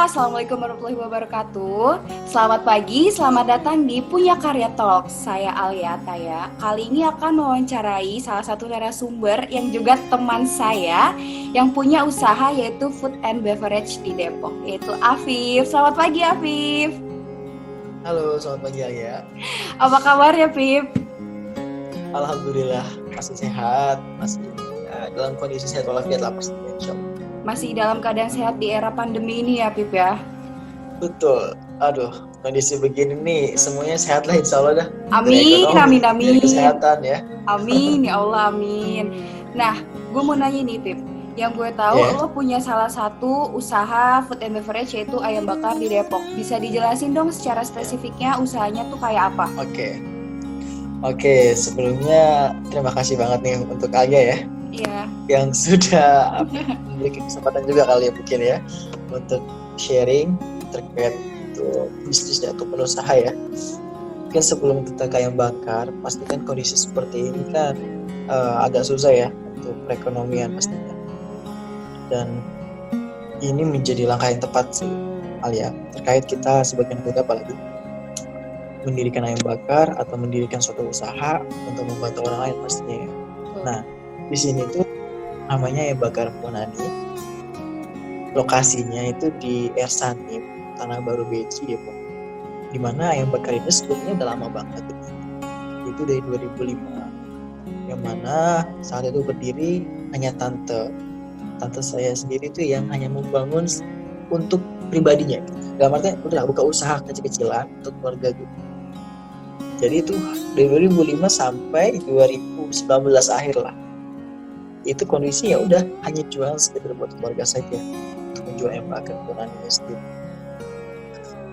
Assalamualaikum warahmatullahi wabarakatuh. Selamat pagi, selamat datang di Punya Karya Talk. Saya Alia Taya. Kali ini akan mewawancarai salah satu narasumber yang juga teman saya yang punya usaha yaitu food and beverage di Depok, yaitu Afif. Selamat pagi, Afif. Halo, selamat pagi Alia. Apa kabar ya, Afif? Alhamdulillah masih sehat, masih dalam kondisi sehat walafiat lah pastinya, insyaallah. Masih dalam keadaan sehat di era pandemi ini ya, Afif ya? Betul. Aduh, kondisi begini nih semuanya sehat lah insyaallah dah. Amin, amin, amin. Kesehatan ya. Amin, ya Allah, amin. Nah, gue mau nanya nih, Pip. Yang gue tahu lo punya salah satu usaha food and beverage yaitu ayam bakar di Depok. Bisa dijelasin dong secara spesifiknya usahanya tuh kayak apa? Oke, sebelumnya terima kasih banget nih untuk Alia ya. Iya. Yang sudah memiliki kesempatan juga kali ya mungkin ya untuk sharing terkait untuk bisnisnya atau usaha ya. Mungkin sebelum kita ke ayam bakar, pasti kan kondisi seperti ini kan agak susah ya untuk perekonomian pastinya. Dan ini menjadi langkah yang tepat sih Alia terkait kita sebagai muda apalagi mendirikan ayam bakar atau mendirikan suatu usaha untuk membantu orang lain pastinya ya. Nah, di sini tuh namanya ayam bakar Ponani. Lokasinya itu di Ersanim, Tanah Baru Beci Depok. Di mana ayam bakar ini sebetulnya udah lama banget. Itu dari 2005. Yang mana saat itu berdiri hanya tante saya sendiri tuh yang hanya membangun untuk pribadinya. Dalam artinya udah buka usaha kecil-kecilan untuk keluarga gitu. Jadi itu dari 2005 sampai 2019 akhir lah. Itu kondisi ya udah hanya jualan sekedar buat keluarga saja untuk menjual ayam bakar Ponani sendiri.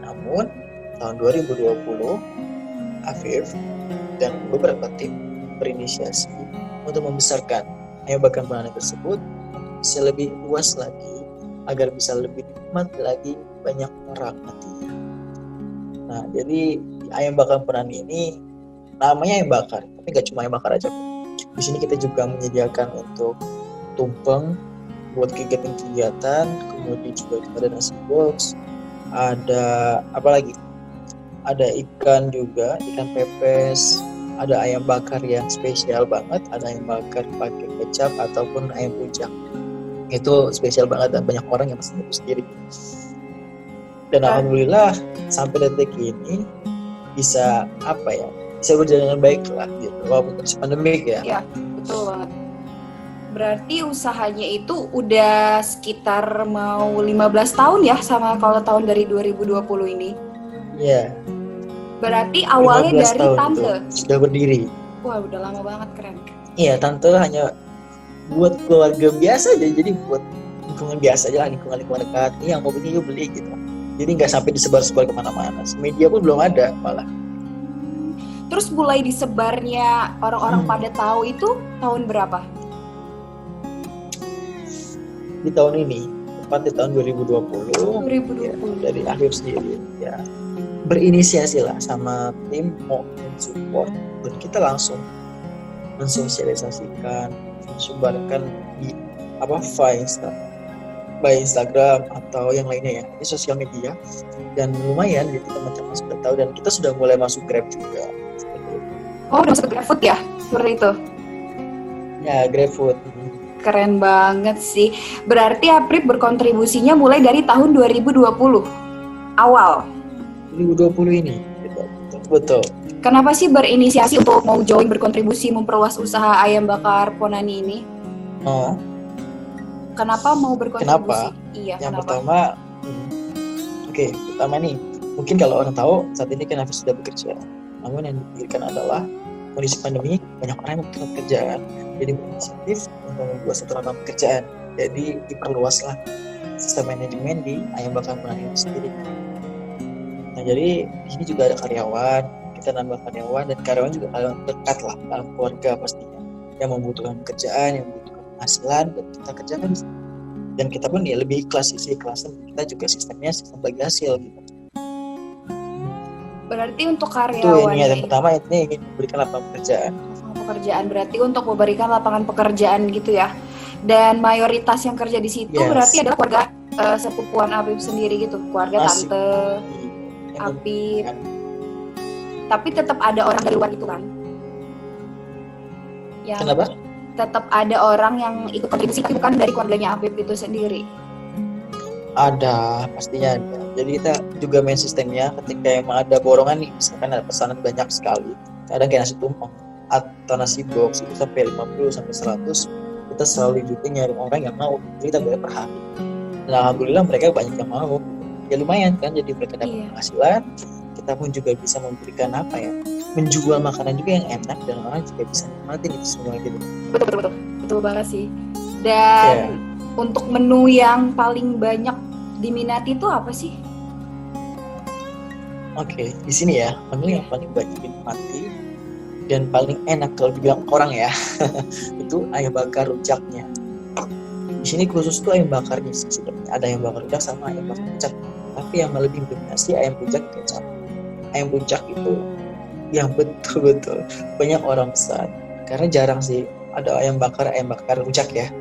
Namun tahun 2020 Afif dan beberapa tim berinisiasi untuk membesarkan ayam bakar Ponani tersebut bisa lebih luas lagi agar bisa lebih nikmat lagi banyak orang nantinya. Nah, jadi ayam bakar Ponani ini namanya ayam bakar, tapi nggak cuma ayam bakar aja. Di sini kita juga menyediakan untuk tumpeng buat kegiatan-kegiatan, kemudian juga ada nasi box, ada apa lagi? Ada ikan juga, ikan pepes, ada ayam bakar yang spesial banget, ada ayam bakar pakai kecap ataupun ayam puncak. Itu spesial banget dan banyak orang yang pesen itu sendiri. Dan alhamdulillah sampai detik ini bisa berjalan dengan baik lah gitu, walaupun kondisi pandemik ya. Iya, betul banget. Berarti usahanya itu udah sekitar mau 15 tahun ya sama kalau tahun dari 2020 ini? Iya. Berarti awalnya dari tante? Sudah berdiri. Wah, udah lama banget, keren. Iya, tante hanya buat keluarga biasa aja, jadi buat lingkungan biasa aja lah, lingkungan dekat. Ini yang mau beli yuk beli gitu. Jadi nggak sampai disebar-sebar kemana-mana. Media pun belum ada malah. Terus mulai disebarnya orang-orang pada tahu itu tahun berapa? Di tahun ini, tepat di tahun 2020. Ya, dari Afif sendiri ya berinisiasi lah sama tim mau support dan kita langsung mensosialisasikan, menyebarkan di via Instagram atau yang lainnya ya, di sosial media. Dan lumayan jadi teman-teman sudah tahu dan kita sudah mulai masuk Grab juga. Oh, udah masuk ke GrabFood ya? Seperti itu? Ya, GrabFood. Keren banget sih. Berarti April berkontribusinya mulai dari tahun 2020 awal. 2020 ini, betul. Kenapa sih berinisiasi untuk mau join berkontribusi memperluas usaha ayam bakar Ponani ini? Kenapa mau berkontribusi? Kenapa? Iya, yang kenapa? Pertama nih, mungkin kalau orang tahu saat ini kan Hafiz sudah bekerja. Namun yang dipikirkan adalah kondisi pandemi, banyak orang yang membutuhkan pekerjaan. Jadi berinisiatif untuk membuat satu lapangan pekerjaan. Jadi diperluaslah sistem manajemen di ayam bakar Ponani itu sendiri. Nah, jadi di sini juga ada karyawan, kita nambah karyawan dan karyawan juga karyawan dekat lah dalam keluarga pastinya yang membutuhkan pekerjaan, yang membutuhkan penghasilan dan kita kerjakan. Dan kita pun ya lebih ikhlas, sisi ikhlasan kita juga sistemnya sistem bagi hasil gitu. Berarti untuk karyawan itu ini yang pertama ini ingin memberikan lapangan pekerjaan. Berarti untuk memberikan lapangan pekerjaan gitu ya. Dan mayoritas yang kerja di situ berarti adalah keluarga sepupuan Apip sendiri gitu, keluarga Masih. tante Emang Apip, kan. tapi tetap ada orang dari luar gitu kan, yang Kenapa? tetap ada orang yang ikut kontribusi tapi bukan dari keluarganya Apip itu sendiri. Ada, pastinya ada. Jadi kita juga main sistemnya ketika emang ada borongan nih, misalkan ada pesanan banyak sekali, kadang kayak nasi tumpeng atau nasi box itu sampai 50 sampai 100, kita selalu juga nyari orang yang mau. Jadi kita bayar per hari. Dan alhamdulillah mereka banyak yang mau. Ya lumayan kan, jadi mereka dapat Iya. penghasilan. Kita pun juga bisa memberikan apa ya, menjual makanan juga yang enak dan orang juga bisa nikmatin itu semua gitu. Betul banget sih. Dan untuk menu yang paling banyak diminati itu apa sih? Oke, di sini ya menu yang paling banyak dinikmati dan paling enak kalau dibilang orang ya itu ayam bakar rujaknya. Di sini khusus tuh ayam bakarnya sih sebenarnya. Ada ayam bakar rujak sama ayam bakar rujak. Tapi yang lebih dominasi ayam rujak kecap. Ayam rujak itu yang betul-betul banyak orang pesan. Karena jarang sih ada ayam bakar rujak ya.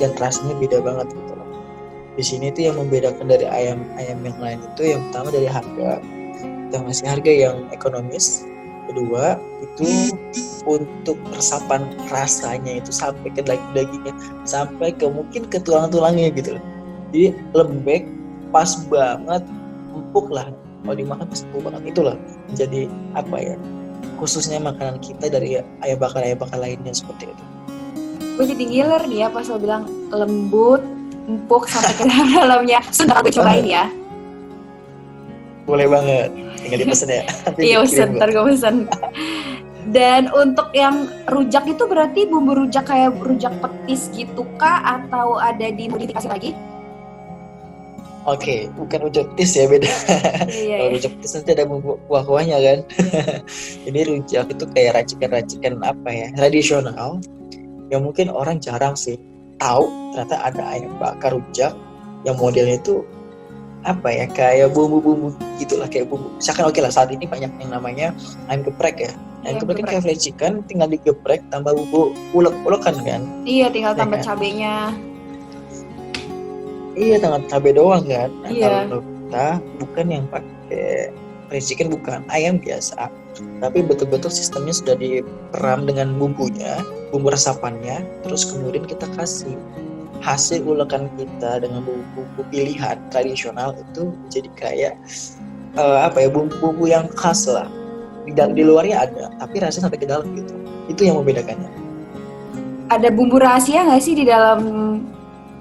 Dan rasanya beda banget gitu loh. Di sini tuh yang membedakan dari ayam-ayam yang lain itu yang pertama dari harga. Kita ngasih harga yang ekonomis. Kedua itu untuk resapan rasanya itu sampai ke daging-dagingnya, sampai ke mungkin ke tulang-tulangnya gitu. Jadi lembek, pas banget, empuk lah. Kalau dimakan pas empuk banget itulah. Jadi apa ya? Khususnya makanan kita dari ayam bakar lainnya seperti itu. Gue jadi ngiler nih ya pas lo bilang lembut, empuk sampai ke dalamnya. Sudah gue cobain ya. Boleh banget. Tinggal dipesan ya. Iya, pesen, ntar gue pesen. Dan untuk yang rujak itu berarti bumbu rujak kayak rujak petis gitu kah? Atau ada dimodifikasi lagi? Oke, bukan rujak petis ya, beda. Kalau rujak petis nanti ada bumbu kuah-kuahnya kan. Ini rujak itu kayak racikan-racikan apa ya, tradisional. Yang mungkin orang jarang sih tahu ternyata ada ayam bakar rujak yang modelnya itu apa ya, kayak bumbu-bumbu gitulah, kayak bumbu. Misalkan oke lah saat ini banyak yang namanya ayam geprek ya. Ayam geprek kan kayak fried chicken, tinggal digeprek tambah bumbu ulek-ulekan kan. Iya, tinggal tambah kan? cabenya. Iya, tambah cabai doang kan. Nah, Iya. kalau kita bukan yang pakai fried chicken, bukan ayam biasa, tapi betul-betul sistemnya sudah diperam dengan bumbunya, bumbu resapannya, terus kemudian kita kasih hasil ulekan kita dengan bumbu pilihan tradisional itu jadi kayak apa ya, bumbu yang khas lah. Di luarnya ada, tapi rasanya sampai ke dalam gitu. Itu yang membedakannya. Ada bumbu rahasia nggak sih di dalam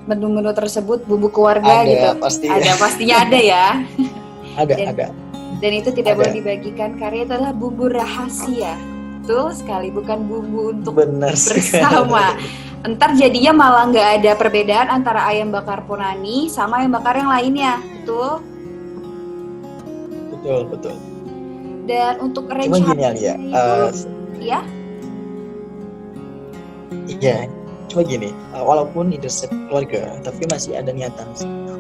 menu-menu tersebut, bumbu keluarga Ada, gitu? pasti. Ada, pastinya ada ya. Ada. Dan itu tidak Ada. boleh dibagikan karena itu adalah bumbu rahasia. Betul sekali, bukan bumbu untuk Benar bersama. Entar jadinya malah nggak ada perbedaan antara ayam bakar Ponani sama ayam bakar yang lainnya, betul? Betul. Dan untuk range Cuma gini harganya Alia, ya? Iya, cuma gini, walaupun ini resep keluarga, tapi masih ada niatan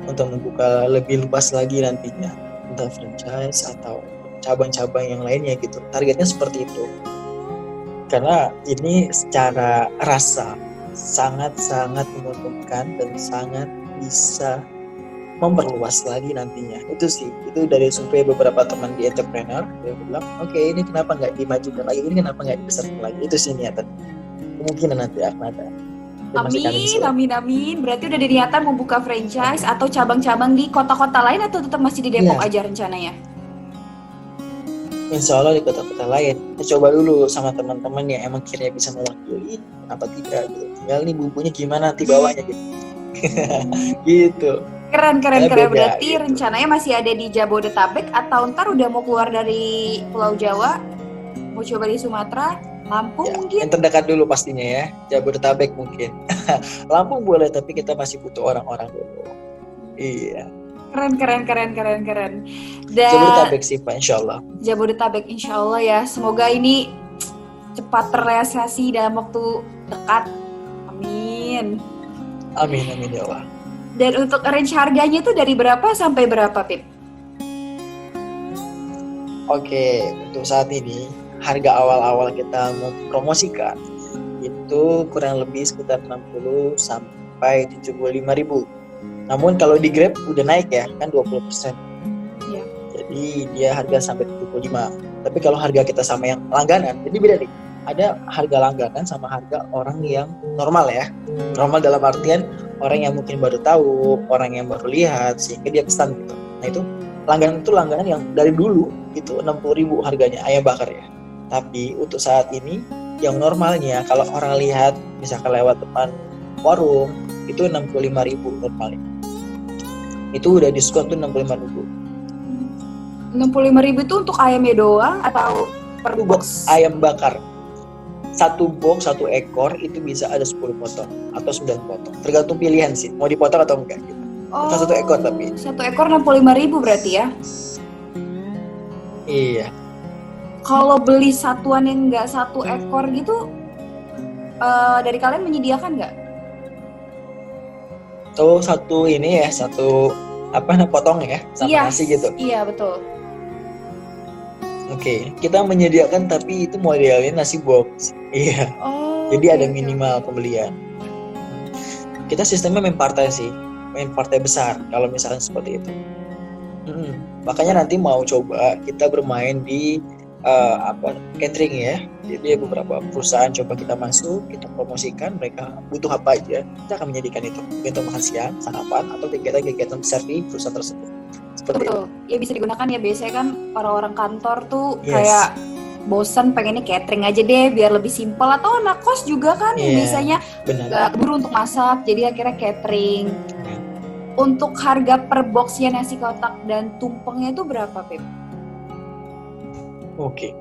untuk membuka lebih luas lagi nantinya, entah franchise atau cabang-cabang yang lainnya gitu. Targetnya seperti itu. Karena ini secara rasa sangat-sangat menguntungkan dan sangat bisa memperluas lagi nantinya. Itu sih, itu dari survei beberapa teman di entrepreneur, dia bilang, oke, ini kenapa nggak dimajukan lagi, ini kenapa nggak dibesarkan lagi. Itu sih niatan. Kemungkinan nanti akan ada. Amin. Berarti udah diniatan membuka franchise atau cabang-cabang di kota-kota lain atau tetap masih di Depok aja rencananya? Insya Allah di kota-kota lain. Kita coba dulu sama teman-teman yang emang kiranya bisa mewakili, kenapa tidak gitu. Tinggal nih bumbunya gimana nanti bawanya gitu. Gitu. Keren. Beda, Berarti gitu. rencananya masih ada di Jabodetabek atau ntar udah mau keluar dari Pulau Jawa, mau coba di Sumatera, Lampung Ya, mungkin? yang terdekat dulu pastinya ya, Jabodetabek mungkin. Lampung boleh, tapi kita masih butuh orang-orang dulu. Iya. Keren. Dan Jabodetabek sih Pak, insya Allah. Jabodetabek insya Allah ya. Semoga ini cepat terrealisasi dalam waktu dekat. Amin. Amin ya Allah. Dan untuk range harganya itu dari berapa sampai berapa, Pip? Oke, untuk saat ini harga awal-awal kita mempromosikan itu kurang lebih sekitar 60 sampai 75.000. Namun kalau di Grab udah naik ya, kan 20%. Iya. Jadi dia harga sampai 75. Tapi kalau harga kita sama yang langganan, jadi beda nih. Ada harga langganan sama harga orang yang normal ya. Normal dalam artian orang yang mungkin baru tahu, orang yang baru lihat, sehingga dia pesan gitu. Nah itu langganan yang dari dulu itu 60.000 harganya ayam bakar ya. Tapi untuk saat ini yang normalnya kalau orang lihat misalkan lewat depan warung itu 65.000 normalnya. Itu udah diskon tuh 65.000. 65.000 itu untuk ayamnya doang atau per Itu box? ayam bakar. Satu box, satu ekor itu bisa ada 10 potong atau 9 potong. Tergantung pilihan sih, mau dipotong atau enggak gitu. Oh, Satu ekor tapi. Satu ekor 65.000 berarti ya? Iya. Kalau beli satuan yang nggak satu ekor gitu, dari kalian menyediakan nggak? Tuh satu ini ya, satu potong ya sama Iya, nasi gitu. Iya betul. Oke, kita menyediakan tapi itu modelnya nasi box. Iya. Oh, Jadi oke, ada oke, minimal oke. pembelian. Kita sistemnya main partai sih, main partai besar kalau misalnya seperti itu. Makanya nanti mau coba kita bermain di catering ya. Jadi beberapa perusahaan coba kita masuk, kita promosikan mereka butuh apa aja, kita akan menyediakan itu untuk makan siang, sarapan atau kegiatan-kegiatan besar di perusahaan tersebut. Seperti itu. Betul. Ya bisa digunakan ya, biasanya kan orang-orang kantor tuh Yes. kayak bosan pengennya catering aja deh biar lebih simpel, atau anak kos juga kan yang Iya. biasanya Benar. nggak keburu untuk masak jadi akhirnya catering. Ya. Untuk harga per boxnya nasi kotak dan tumpengnya itu berapa, Pip? Oke.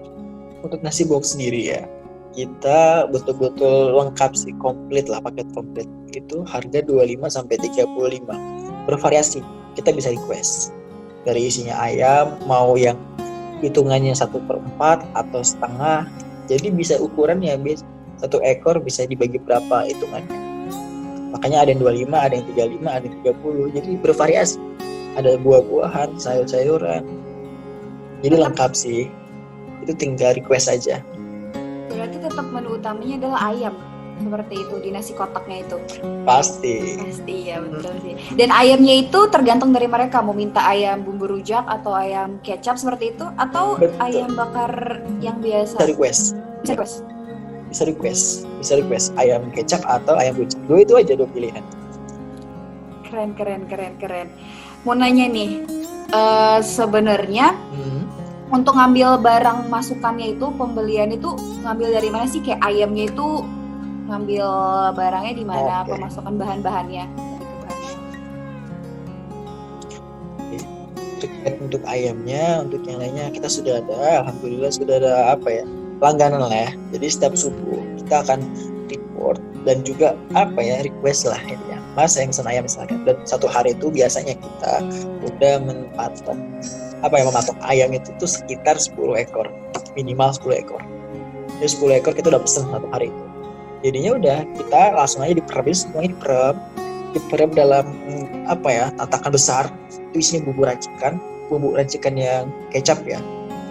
Untuk nasi box sendiri ya, kita betul-betul lengkap sih, komplit lah, paket komplit. Itu harga 25 sampai 35. Bervariasi. Kita bisa request. Dari isinya ayam, mau yang hitungannya 1/4 atau setengah. Jadi bisa ukurannya, satu ekor bisa dibagi berapa hitungannya. Makanya ada yang 25, ada yang 35, ada yang 30. Jadi bervariasi. Ada buah-buahan, sayur-sayuran. Jadi lengkap sih. Itu tinggal request aja. Berarti tetap menu utamanya adalah ayam seperti itu di nasi kotaknya itu. Pasti. Pasti ya, betul sih. Dan ayamnya itu tergantung dari mereka mau minta ayam bumbu rujak atau ayam kecap seperti itu, atau Betul. ayam bakar yang biasa. Bisa request. Bisa request. Bisa request ayam kecap atau ayam rujak. Dua itu aja, dua pilihan. Keren. Mau nanya nih, sebenarnya untuk ngambil barang masukannya itu, pembelian itu ngambil dari mana sih? Kayak ayamnya itu ngambil barangnya di mana? Oke. Pemasukan bahan-bahannya. Terkait untuk ayamnya, untuk yang lainnya kita sudah ada, alhamdulillah sudah ada langganan lah ya. Jadi setiap subuh kita akan report dan juga request lah ya. Mas yang pesen ayam misalkan. Dan satu hari itu biasanya kita udah mematok ayam itu tuh sekitar 10 ekor, minimal 10 ekor. Jadi 10 ekor kita udah pesen satu hari itu. Jadinya udah kita langsung aja diprep, semuanya diprep dalam tatakan besar. Itu isinya bumbu racikan yang kecap ya,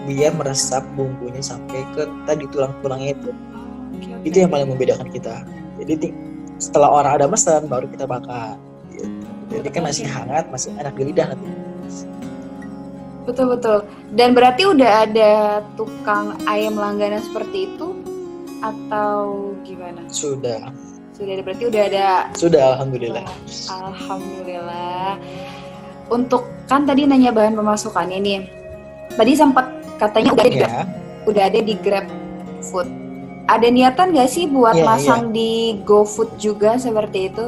biar meresap bumbunya sampai ke tadi tulang-tulangnya itu. Itu yang paling membedakan kita. Jadi setelah orang ada pesan baru kita bakar gitu. Jadi kan masih hangat, masih enak di lidah nanti. Betul. Dan berarti udah ada tukang ayam langganan seperti itu atau gimana? Sudah ada, berarti udah ada. Sudah, alhamdulillah. Alhamdulillah. Untuk kan tadi nanya bahan pemasukannya nih. Tadi sempat katanya udah ada di Grab Food. Ada niatan nggak sih buat masang di GoFood juga seperti itu?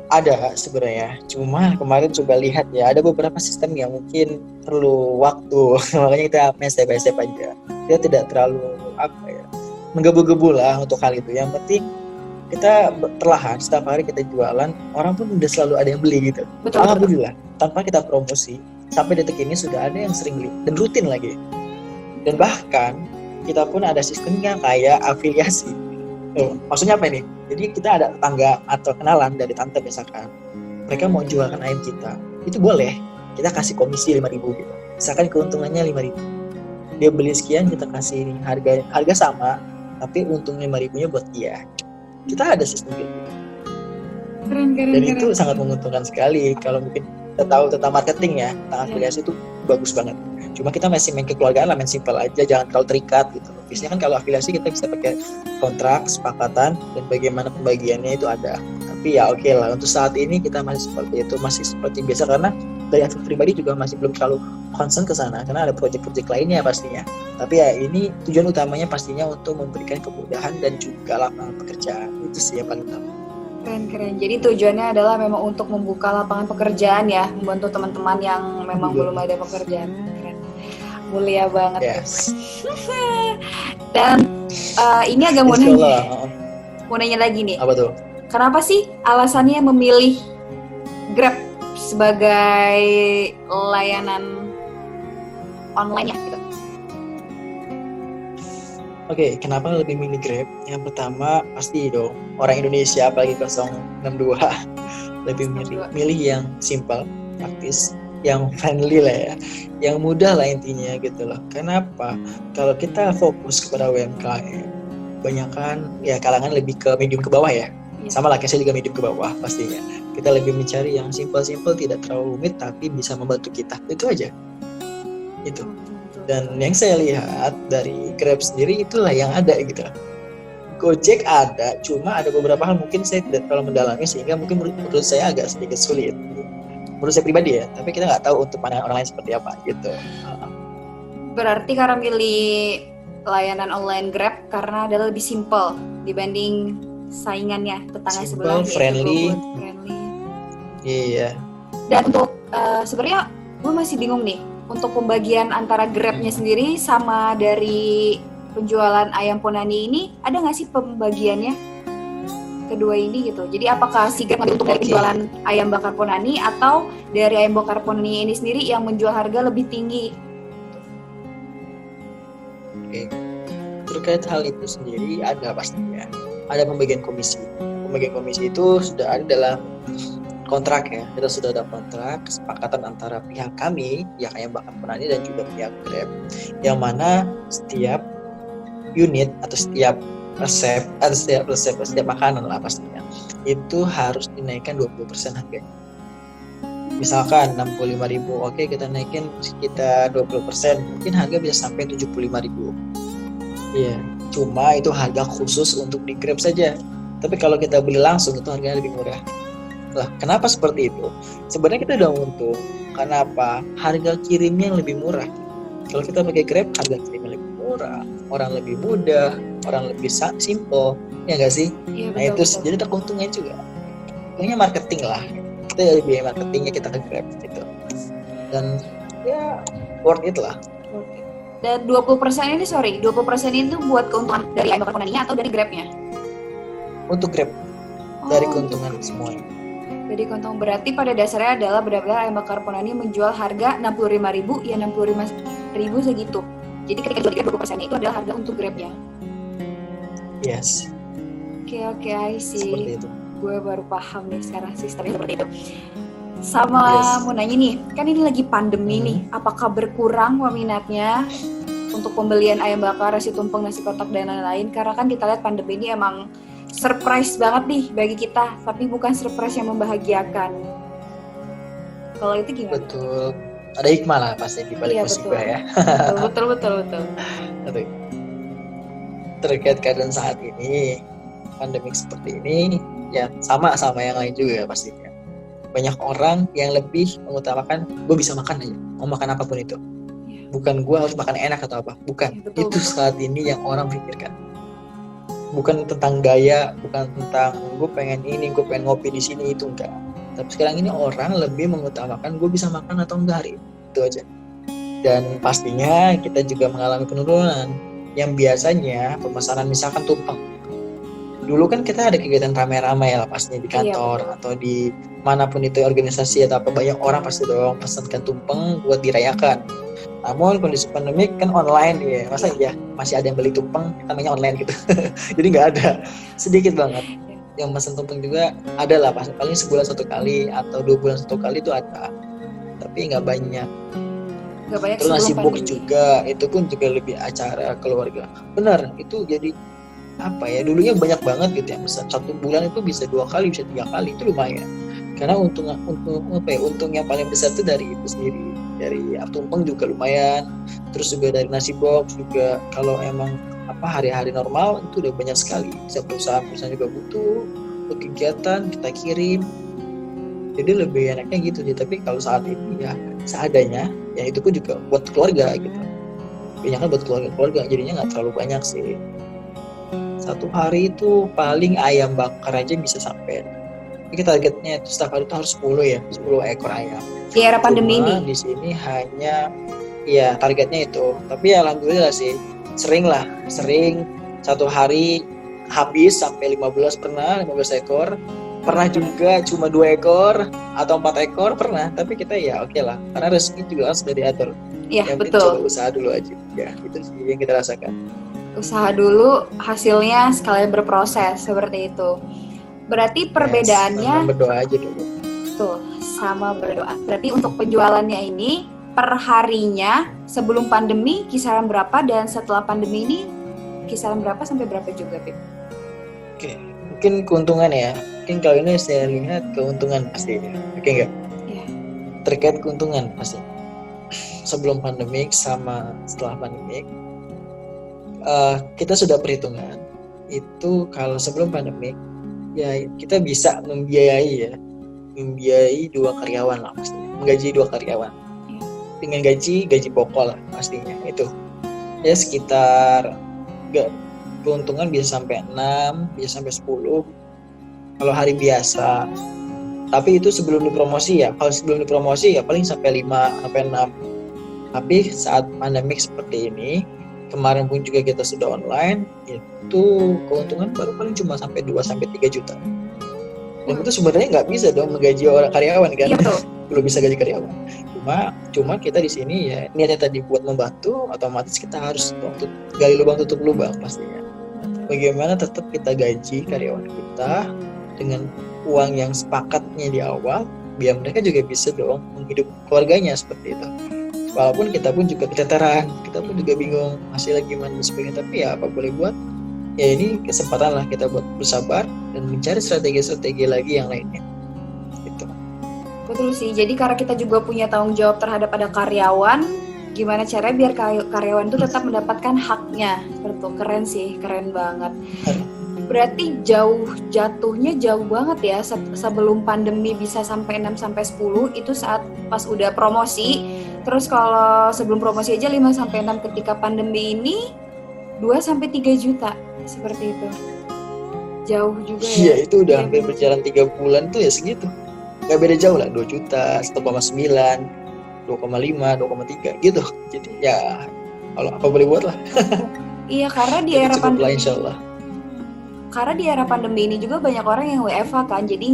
Ada sebenarnya, cuma kemarin coba lihat ya, ada beberapa sistem yang mungkin perlu waktu, makanya kita main step by step aja. Dia tidak terlalu menggebu-gebu lah untuk hal itu. Yang penting kita perlahan, setiap hari kita jualan, orang pun udah selalu ada yang beli gitu. Betul. Alhamdulillah, tanpa kita promosi, sampai detik ini sudah ada yang sering beli dan rutin lagi. Dan bahkan kita pun ada sistemnya kayak afiliasi. Maksudnya apa ini? Jadi kita ada tetangga atau kenalan dari tante misalkan, mereka mau jualkan ayam kita, itu boleh, kita kasih komisi 5.000 gitu. Misalkan keuntungannya 5.000, dia beli sekian, kita kasih harga sama, tapi untung 5.000-nya buat dia. Kita ada sistem gitu. Dan itu sangat menguntungkan sekali. Kalau mungkin kita tahu tentang marketing ya, tentang afiliasi itu bagus banget. Cuma kita masih main kekeluargaan lah, main simple aja, jangan terlalu terikat gitu. Biasanya kan kalau afiliasi kita bisa pakai kontrak, kesepakatan, dan bagaimana pembagiannya itu ada. Tapi ya oke lah, untuk saat ini kita masih seperti itu, masih seperti biasa, karena dari aku pribadi juga masih belum terlalu concern ke sana, karena ada proyek-proyek lainnya pastinya. Tapi ya ini tujuan utamanya pastinya untuk memberikan kemudahan dan juga lapangan pekerjaan. Itu sih yang paling utama. Keren. Jadi tujuannya adalah memang untuk membuka lapangan pekerjaan ya, membantu teman-teman yang memang belum ada pekerjaan. Keren. Mulia banget. Yes. Dan ini agak mau nanya lagi nih. Apa tuh? Kenapa sih alasannya memilih Grab sebagai layanan online ya gitu? Oke, kenapa lebih milih Grab? Yang pertama pasti dong, orang Indonesia apalagi 062 lebih milih yang simple, praktis, yang friendly lah ya, yang mudah lah intinya gitu loh. Kenapa? Kalau kita fokus kepada UMKM, banyakan ya kalangan lebih ke medium ke bawah ya. Sama lah, kayak saya juga medium ke bawah pastinya. Kita lebih mencari yang simple-simple, tidak terlalu rumit, tapi bisa membantu kita. Itu aja. Itu. Dan yang saya lihat dari Grab sendiri itulah yang ada gitu. Gojek ada, cuma ada beberapa hal mungkin saya tidak terlalu mendalami sehingga mungkin menurut saya agak sedikit sulit. Menurut saya pribadi ya, tapi kita nggak tahu untuk pandangan orang lain seperti apa gitu. Berarti karena milih layanan online Grab karena adalah lebih simple dibanding saingannya, tetangga sebelah, friendly. Iya. Dan untuk sebenarnya gue masih bingung nih untuk pembagian antara Grab-nya sendiri sama dari penjualan ayam Ponani ini, ada nggak sih pembagiannya kedua ini gitu? Jadi apakah si Grab untuk dari penjualan ayam bakar Ponani atau dari ayam bakar Ponani ini sendiri yang menjual harga lebih tinggi? Oke. Terkait hal itu sendiri ada pastinya. Ada pembagian komisi. Pembagian komisi itu sudah ada dalam kontrak ya. Kita sudah ada kontrak kesepakatan antara pihak kami, pihak ayam bakar Ponani dan juga pihak Grab, yang mana setiap unit atau setiap makanan lah pastinya itu harus dinaikkan 20% harganya. Misalkan 65.000, oke kita naikin sekitar 20%, mungkin harga bisa sampai 75.000. Iya, cuma itu harga khusus untuk di Grab saja. Tapi kalau kita beli langsung itu harganya lebih murah. Lah, kenapa seperti itu? Sebenarnya kita udah untung. Karena apa? Harga kirimnya lebih murah. Kalau kita pakai Grab, harga kirimnya lebih murah, orang lebih mudah, orang lebih simple, ya nggak sih? Iya, nah itu jadi keuntungannya juga. Pokoknya marketing lah. Kita dari biaya marketingnya kita ke Grab gitu. Dan ya worth it lah. Dan 20% ini 20% itu buat keuntungan dari ayam bakar Ponaninya atau dari Grab-nya? Untuk Grab, dari keuntungan semuanya. Jadi keuntungan berarti pada dasarnya adalah benar-benar ayam bakar Ponani menjual harga 65.000, ya 65.000 segitu. Jadi ketika jual 20% itu adalah harga untuk Grab-nya. Yes. Oke, I see. Seperti itu. Gue baru paham nih sekarang sistemnya seperti itu. Sama mau nanya nih, kan ini lagi pandemi nih, apakah berkurang peminatnya untuk pembelian ayam bakar, nasi tumpeng, nasi kotak dan lain-lain? Karena kan kita lihat pandemi ini emang surprise banget nih bagi kita, tapi bukan surprise yang membahagiakan. Kalau itu gimana? Betul. Ada hikmah lah pasti di balik musibah ya. Betul. Terkait keadaan saat ini, pandemik seperti ini, ya sama yang lain juga pastinya. Banyak orang yang lebih mengutamakan gue bisa makan aja, mau makan apapun itu. Bukan gue harus makan enak atau apa, bukan. Itu saat ini yang orang pikirkan. Bukan tentang gaya, bukan tentang gue pengen ini, gue pengen ngopi di sini, itu enggak. Tapi sekarang ini orang lebih mengutamakan gue bisa makan atau enggak hari itu aja. Dan pastinya kita juga mengalami penurunan. Yang biasanya pemesanan misalkan tumpeng. Dulu kan kita ada kegiatan ramai-ramai lah pastinya di kantor atau di manapun itu organisasi atau apa, banyak orang pasti dong pesankan tumpeng buat dirayakan. Namun kondisi pandemik kan online ya, masa ya masih ada yang beli tumpeng namanya online gitu. Jadi nggak ada, sedikit banget. Yang pesan tumpeng juga ada lah, paling sebulan 1 kali atau 2 bulan 1 kali itu ada, tapi nggak banyak. Terus nasi box juga, itu pun juga lebih acara keluarga. Benar, itu jadi apa ya, dulunya banyak banget gitu ya, misal 1 bulan itu bisa 2 kali, bisa 3 kali, itu lumayan. Karena untung apa ya, untung yang paling besar itu dari itu sendiri, dari tumpeng juga lumayan, terus juga dari nasi box juga. Kalau emang hari-hari normal itu udah banyak sekali, bisa perusahaan juga butuh untuk kegiatan kita kirim, jadi lebih enaknya gitu sih. Tapi kalau saat ini ya seadanya, ya itu pun juga buat keluarga gitu, banyak kan buat keluarga, jadinya nggak terlalu banyak sih. Satu hari itu paling ayam bakar aja bisa sampai, kita targetnya itu setiap hari itu harus 10 ekor ayam. Di era pandemi Cuma ini. di sini hanya ya targetnya itu. Tapi ya alhamdulillah sih sering satu hari habis sampai 15 ekor. Pernah juga cuma 2 ekor atau 4 ekor pernah. Tapi kita ya oke lah, karena rezeki juga harus sudah diatur. Iya, Yang penting betul. coba usaha dulu aja. Ya itu sih yang kita rasakan. Usaha dulu, hasilnya sekalian berproses seperti itu. Berarti perbedaannya Sama berdoa aja dulu. tuh sama berdoa. Berarti untuk penjualannya ini per harinya sebelum pandemi kisaran berapa, dan setelah pandemi ini kisaran berapa sampai berapa juga, Pip? Oke, mungkin keuntungan ya. Mungkin kalau ini saya lihat keuntungan pasti. Oke nggak? Iya. Terkait keuntungan pasti. Sebelum pandemik sama setelah pandemik, kita sudah perhitungan. Itu kalau sebelum pandemik, ya kita bisa membiayai 2 karyawan lah pastinya, menggaji 2 karyawan dengan gaji pokok lah pastinya. Itu ya sekitar keuntungan bisa sampai 6, bisa sampai 10 kalau hari biasa. Tapi itu sebelum dipromosi ya. Kalau sebelum dipromosi ya paling sampai 5 sampai 6. Tapi saat pandemik seperti ini, kemarin pun juga kita sudah online, itu keuntungan baru paling cuma sampai 2 sampai 3 juta. Dan itu sebenarnya nggak bisa dong menggaji orang karyawan kan? Iya, betul. Belum bisa gaji karyawan. Cuma kita di sini ya niatnya tadi buat membantu, otomatis kita harus gali lubang tutup lubang pastinya. Bagaimana tetap kita gaji karyawan kita dengan uang yang sepakatnya di awal, biar mereka juga bisa dong menghidup keluarganya seperti itu. Walaupun kita pun juga keteteran, kita pun juga bingung hasilnya gimana dan sebagainya, tapi ya apa boleh buat. Ya ini kesempatan lah kita buat bersabar dan mencari strategi-strategi lagi yang lainnya. Gitu. Betul sih. Jadi karena kita juga punya tanggung jawab terhadap ada karyawan, gimana caranya biar karyawan itu tetap mendapatkan haknya. Seperti itu. Keren sih, keren banget. Berarti jatuhnya jauh banget ya. Sebelum pandemi bisa sampai 6 sampai 10 itu saat pas udah promosi. Terus kalau sebelum promosi aja 5 sampai 6, ketika pandemi ini 2 sampai 3 juta. Seperti itu. Jauh juga ya. Iya, itu udah hampir berjalan 3 bulan tuh ya segitu. Gak beda jauh lah, 2 juta, 1,9, 2,5, 2,3 gitu. Jadi ya kalau apa boleh buat lah. Iya, karena di Jadi era cukup lah pandemi. insyaallah. Karena di era pandemi ini juga banyak orang yang WFH kan, jadi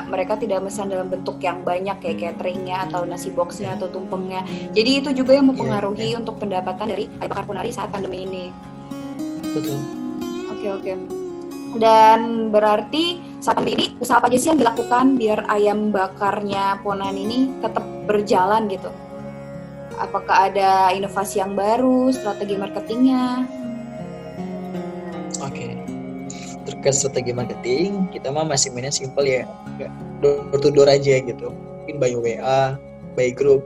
mereka tidak memesan dalam bentuk yang banyak kayak cateringnya atau nasi boxnya atau tumpengnya. Jadi itu juga yang mempengaruhi untuk pendapatan dari ayam bakar Ponari saat pandemi ini. Betul. Oke. Dan berarti saat ini usaha apa aja sih yang dilakukan biar ayam bakarnya Ponan ini tetap berjalan gitu? Apakah ada inovasi yang baru, strategi marketingnya? Oke. Terkait strategi marketing, kita masih mainnya simple ya, door to door aja gitu. Mungkin by WA, by group.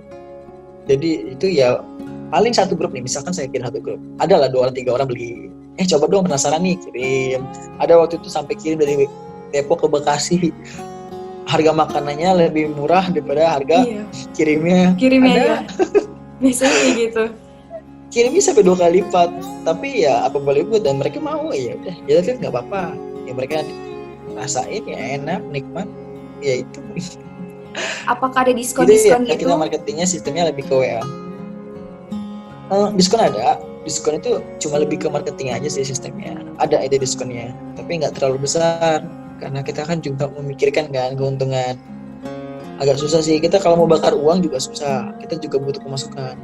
Jadi itu ya paling satu grup nih, misalkan saya kirim satu grup, ada lah 2 orang 3 orang beli. Coba dong, penasaran nih, kirim. Ada waktu itu sampai kirim dari Depok ke Bekasi. Harga makanannya lebih murah daripada harga kirimnya. Ada. Ya. Biasanya kayak gitu. Kirimnya sampai 2 kali lipat. Tapi ya apa boleh buat, dan mereka mau, ya udah, ya kan nggak apa-apa. Ya mereka rasain ya enak, nikmat. Ya itu. Apakah ada diskon-diskon ya, gitu? kita marketingnya sistemnya lebih ke WA. Diskon ada. Diskon itu cuma lebih ke marketing aja sih sistemnya. Ada diskonnya, tapi nggak terlalu besar karena kita kan juga memikirkan kan keuntungan. Agak susah sih, kita kalau mau bakar uang juga susah, kita juga butuh pemasukan.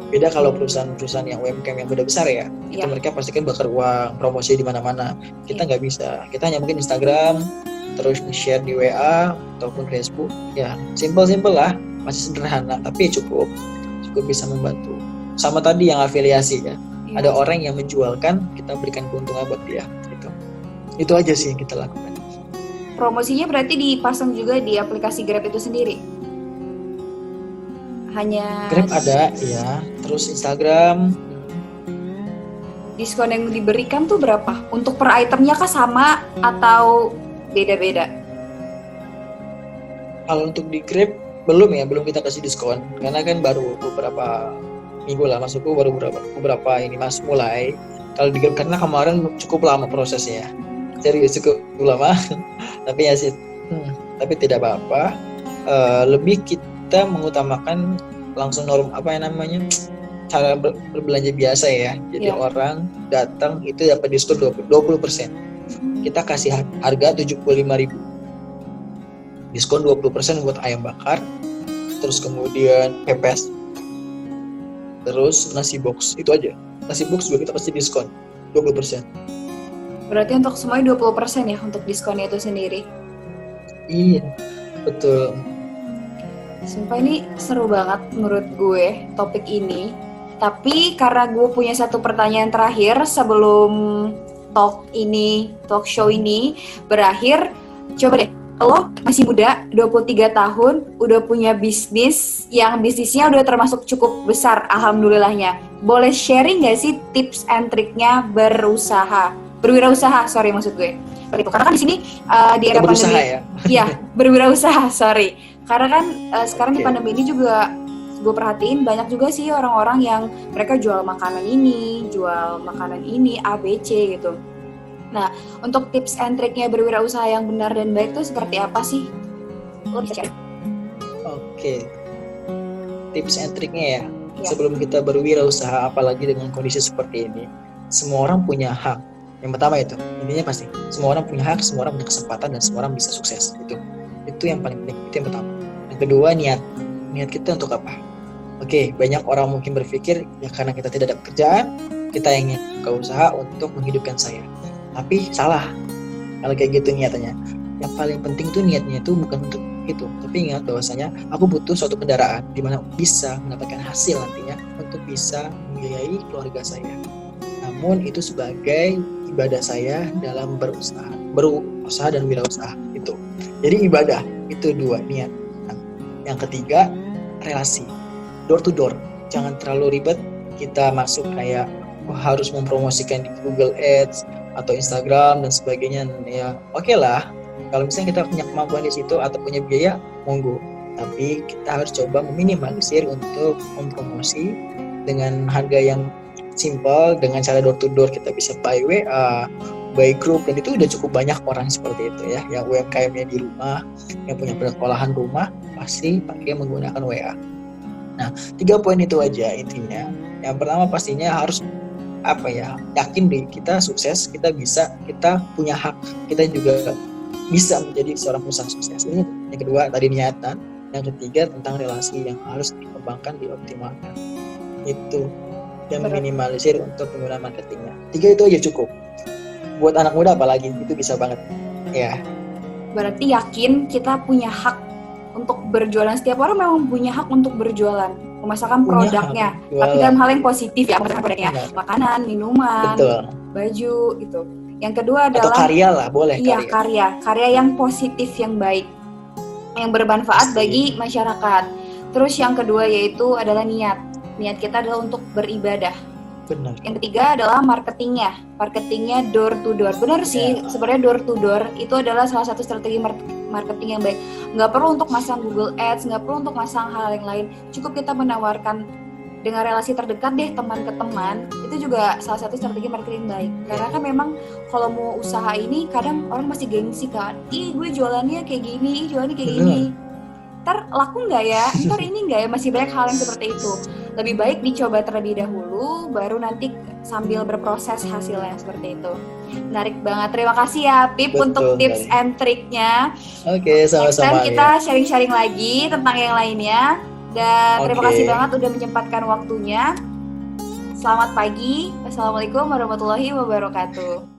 Beda kalau perusahaan-perusahaan yang UMKM yang udah besar ya, itu mereka pasti kan bakar uang, promosi di mana-mana. Kita nggak bisa, kita hanya mungkin Instagram, terus share di WA ataupun Facebook. Ya simple lah, masih sederhana, tapi cukup bisa membantu. Sama tadi yang afiliasi ya, ada orang yang menjualkan, kita berikan keuntungan buat dia. Itu Itu aja sih yang kita lakukan. Promosinya berarti dipasang juga di aplikasi Grab itu sendiri? Hanya Grab ada ya, terus Instagram. diskon yang diberikan tuh berapa? Untuk per itemnya kah sama atau beda-beda? Kalau untuk di Grab belum kita kasih diskon karena kan baru beberapa minggu lah masukku, baru beberapa ini mas mulai. Kalau di Grab karena kemarin cukup lama prosesnya, serius cukup lama. Tapi ya sih, tapi tidak apa-apa. Lebih kita mengutamakan langsung cara berbelanja biasa ya. Jadi orang datang itu dapat diskon 20%. Kita kasih harga 75.000. Diskon 20% buat ayam bakar. Terus kemudian pepes. Terus nasi box, itu aja. Nasi box juga kita kasih diskon 20%. Berarti untuk semuanya 20% ya untuk diskonnya itu sendiri? Iya, betul. Sumpah ini seru banget menurut gue topik ini. Tapi karena gue punya satu pertanyaan terakhir sebelum talk show ini berakhir. Coba deh, lo masih muda, 23 tahun, udah punya bisnis yang bisnisnya udah termasuk cukup besar, alhamdulillahnya. Boleh sharing gak sih tips and triknya berwirausaha, sorry maksud gue. Karena kan di sini di era pandemi, ya? Iya, berwirausaha, sorry. Karena kan sekarang di pandemi ini juga gue perhatiin banyak juga sih orang-orang yang mereka jual makanan ini, A, B, C gitu. Nah, untuk tips and triknya berwirausaha yang benar dan baik itu seperti apa sih? Lo bisa share? Oke. Tips and triknya ya. Sebelum kita berwirausaha, apalagi dengan kondisi seperti ini, semua orang punya hak. Yang pertama itu, intinya pasti semua orang punya hak, semua orang punya kesempatan, dan semua orang bisa sukses. Itu yang paling penting, itu yang pertama. Yang kedua, niat kita untuk apa? Oke, banyak orang mungkin berpikir ya karena kita tidak ada pekerjaan, kita ingin buka usaha untuk menghidupkan saya. Tapi salah kalau kayak gitu niatnya. Yang paling penting tuh niatnya itu bukan untuk itu, tapi ingat bahwasanya aku butuh suatu kendaraan di mana bisa mendapatkan hasil nantinya untuk bisa membiayai keluarga saya. Namun itu sebagai ibadah saya dalam berusaha dan wirausaha itu. Jadi ibadah itu 2, niat. Yang ketiga, relasi, door to door. Jangan terlalu ribet kita masuk kayak harus mempromosikan di Google Ads atau Instagram dan sebagainya. Ya oke lah, kalau misalnya kita punya kemampuan di situ atau punya biaya, monggo. Tapi kita harus coba meminimalisir untuk mempromosi dengan harga yang simple, dengan cara door to door. Kita bisa by WA, by group, dan itu udah cukup banyak orang seperti itu ya, yang UMKM-nya di rumah, yang punya olahan rumah, pasti pakai menggunakan WA. Nah, 3 poin itu aja intinya. Yang pertama pastinya harus yakin deh kita sukses, kita bisa, kita punya hak, kita juga bisa menjadi seorang pengusaha sukses. Ini yang kedua tadi niatan, yang ketiga tentang relasi yang harus dikembangkan, dioptimalkan. Itu dan minimalisir untuk penggunaan marketingnya. 3 itu aja cukup. Buat anak muda apalagi itu bisa banget. Ya. Berarti yakin kita punya hak untuk berjualan. Setiap orang memang punya hak untuk berjualan, memasarkan produknya. Tapi dalam hal yang positif ya, memasarkan produknya. Makanan, minuman, baju gitu. Yang kedua adalah atau karya lah, boleh. Iya, karya yang positif, yang baik, yang bermanfaat bagi masyarakat. Terus yang kedua yaitu adalah niat. Niat kita adalah untuk beribadah. Benar. Yang ketiga adalah marketingnya door to door. Benar sih, sebenarnya door to door itu adalah salah satu strategi marketing yang baik. Nggak perlu untuk masang Google Ads, nggak perlu untuk masang hal yang lain. Cukup kita menawarkan dengan relasi terdekat deh, teman ke teman. Itu juga salah satu strategi marketing baik. Karena kan memang kalau mau usaha ini kadang orang masih gengsi kan. Gue jualannya kayak gini, gini. Ntar laku nggak ya? Ntar ini nggak ya? Masih banyak hal yang seperti itu. Lebih baik dicoba terlebih dahulu, baru nanti sambil berproses hasilnya seperti itu. Menarik banget. Terima kasih ya Pip untuk tips and triknya. Oke, sama-sama. Next kita sharing-sharing lagi tentang yang lainnya. Dan terima kasih banget udah menyempatkan waktunya. Selamat pagi. Wassalamualaikum warahmatullahi wabarakatuh.